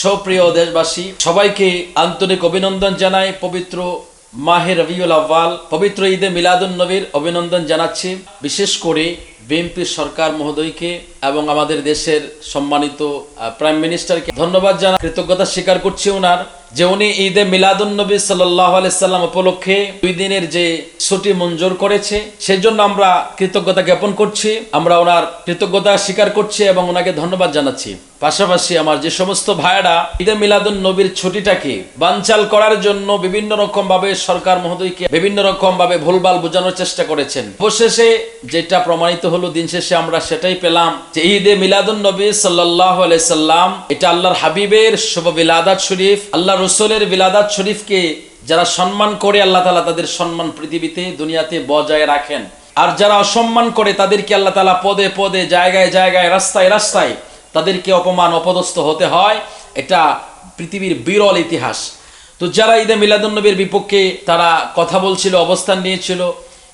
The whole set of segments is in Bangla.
সুপ্রিয় দেশবাসী, সবাইকে আন্তরিক অভিনন্দন জানাই। পবিত্র মাহে রবিউল আউয়াল, পবিত্র ঈদে মিলাদুন নবীর অভিনন্দন জানাচ্ছি। বিশেষ করে বিএনপি সরকার মহোদয়কে এবং আমাদের দেশের সম্মানিত প্রাইম মিনিস্টারকে ধন্যবাদ জানাই, কৃতজ্ঞতা স্বীকার করছি ওনার, যে উনি ঈদে মিলাদুন নবী সাল্লাল্লাহু আলাইহি সাল্লাম উপলক্ষে 2 দিনের যে ছুটি মঞ্জুর করেছে, সেজন্য আমরা কৃতজ্ঞতা জ্ঞাপন করছি। আমরা ওনার কৃতজ্ঞতা স্বীকার করছি এবং ওনাকে ধন্যবাদ জানাচ্ছি। পাশাপাশি আমার যে সমস্ত ভাইয়েরা ঈদে মিলাদুন নবীর ছুটিটাকে বানচাল করার জন্য বিভিন্ন রকম ভাবে সরকার মহোদয়কে বিভিন্ন রকম ভাবে ভুলভাল বোঝানোর চেষ্টা করেছেন, অবশেষে যেটা প্রমাণিত হলো, দিন শেষে আমরা সেটাই পেলাম যে ঈদে মিলাদুন নবী সাল্লাল্লাহু আলাইহি সাল্লাম এটা আল্লাহর হাবিবের শুভ বিলাদাত শরীফ। আল্লাহ রসুলের বিলাদাত শরীফকে যারা সম্মান করে, আল্লাহ তাআলা তাদের সম্মান পৃথিবীতে দুনিয়াতে বজায় রাখেন। আর যারা অসম্মান করে তাদেরকে আল্লাহ তাআলা পদে পদে, জায়গায় জায়গায়, রাস্তায় রাস্তায় তাদেরকে অপমান অপদস্থ হতে হয়। এটা পৃথিবীর বিরল ইতিহাস। তো যারা ঈদে মিলাদুন নবীর বিপক্ষে তারা কথা বলছিল, অবস্থান নিয়েছিল,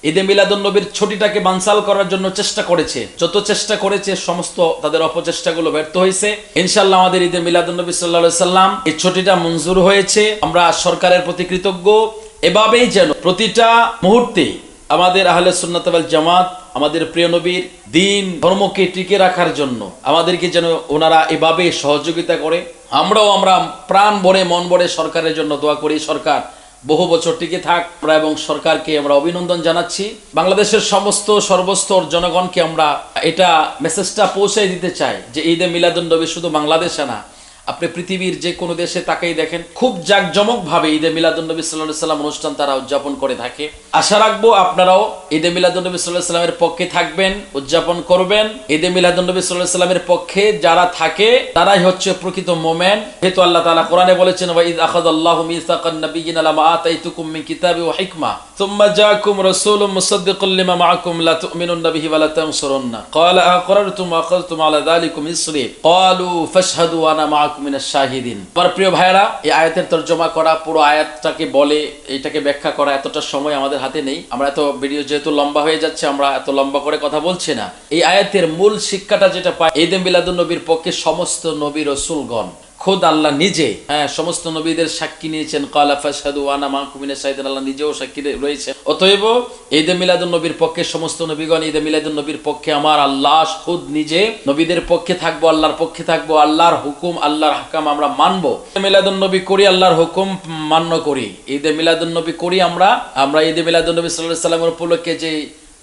ঈদে মিলাদুন নবীর ছুটিটাকে বানচাল করার জন্য চেষ্টা করেছে, যত চেষ্টা করেছে সমস্ত তাদের অপচেষ্টাগুলো ব্যর্থ হয়েছে। ইনশাআল্লাহ আমাদের ঈদে মিলাদুন নবী সাল্লাল্লাহু আলাইহি সাল্লাম এই ছুটিটা মঞ্জুর হয়েছে। আমরা সরকারের প্রতি কৃতজ্ঞ। এভাবেই যেন প্রতিটা মুহূর্তে আমাদের আহলে সুন্নাত ওয়াল জামাত, আমাদের প্রিয় নবীর দ্বীন ধর্মকে টিকে রাখার জন্য আমাদেরকে যেন ওনারা এভাবে সহযোগিতা করে। আমরা প্রাণ ভরে মন ভরে সরকারের জন্য দোয়া করি, সরকার বহু বছর টিকে থাক। এবং সরকারকে আমরা অভিনন্দন জানাচ্ছি। বাংলাদেশের সমস্ত সর্বস্তর জনগণকে আমরা এটা মেসেজটা পৌঁছাই দিতে চাই যে ঈদে মিলাদুন নবী শুধু বাংলাদেশে না, আপনি পৃথিবীর যে কোনো দেশে তাকেই দেখেন, খুব জাঁকজমক ভাবে ঈদে মিলাদুন নবী সাল্লাল্লাহু আলাইহি সাল্লাম অনুষ্ঠান তারা উদযাপন করে থাকে। আশা রাখবো আপনারাও ঈদে মিলাদুন নবী সাল্লাল্লাহু আলাইহি সাল্লামের পক্ষে থাকবেন, উদযাপন করবেন। ঈদে মিলাদুন নবী সাল্লাল্লাহু আলাইহি সাল্লামের পক্ষে যারা থাকে তারাই হচ্ছে প্রকৃত মুমিন। যেহেতু আল্লাহ তাআলা কোরআনে বলেছেন, ওয়া ইয আখাযাল্লাহু মিসাকান নাবিয়্যিনা লামা আতাইতুকুম মিন কিতাবি ওয়া হিকমা সুম্মা জাআকুম রাসূলুম মুসাদ্দিকুল লিমা মাআকুম লা তু'মিনুন্না বিহি ওয়া লা তানসুরুন্না ক্বালা আ'আকরারতুম ওয়া আখাযতুম আলা যালিকুম ইসরি ক্বালু ফাশহাদু ওয়া আনা মাআকুম মিনাশ শাহিদিন। আমার প্রিয় ভাইয়েরা, এই আয়াতের তরজমা করা, পুরো আয়াতটাকে বলে এটাকে ব্যাখ্যা করা এতটা সময় আমাদের হাতে নেই। আমরা এত ভিডিও যেহেতু লম্বা হয়ে যাচ্ছে, আমরা এত লম্বা করে কথা বলছি না। এই আয়াতের মূল শিক্ষাটা যেটা পাই, ঈদে মিলাদুন নবীর পক্ষে সমস্ত নবী রাসূলগণ, খোদ আল্লাহ নিজে সমস্ত নবীদের সাক্ষী নিয়েছেন। ক্বালা ফাশহাদু ওয়া আনা মাআকুম মিনাশ শাহিদিন, আল্লাহ নিজেও সাক্ষী রয়েছে। অতএব ঈদে মিলাদুন নবীর পক্ষে সমস্ত নবীগণ, ঈদে মিলাদুন নবীর পক্ষে আমার আল্লাহ খোদ নিজে নবীদের পক্ষে থাকবো, আল্লাহর পক্ষে থাকবো। আল্লাহর হুকুম, আল্লাহর হাকাম আমরা মানবো। ঈদে মিলাদুন নবী করি, আল্লাহর হুকুম মান্য করি। ঈদে মিলাদুন নবী করি আমরা ঈদে মিলাদুন নবী সাল্লাল্লাহু আলাইহি সাল্লামের উপলক্ষে যে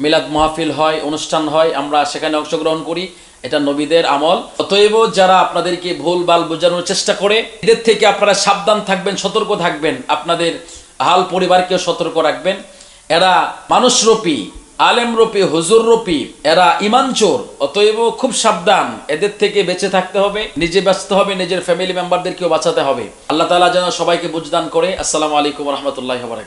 মিলাদ মাহফিল হয়, অনুষ্ঠান হয়, আমরা সেখানে অংশগ্রহণ করি। এটা নবীদের আমল। অতএব যারা আপনাদেরকে ভুলভাল বোঝানোর চেষ্টা করে, এদের থেকে আপনারা সাবধান থাকবেন, সতর্ক থাকবেন। আপনাদের আহাল পরিবারকেও সতর্ক রাখবেন। এরা মানুষরূপী, আলেমরূপী, হুজুররূপী, এরা ঈমান চোর। অতএব খুব সাবধান, এদের থেকে বেঁচে থাকতে হবে, নিজে বাঁচতে হবে, নিজের ফ্যামিলি মেম্বারদেরকেও বাঁচাতে হবে। আল্লাহ তাআলা যেন সবাইকে বুঝদান করে। আসসালামু আলাইকুম ওয়া রাহমাতুল্লাহি ওয়া বারাকাতুহু।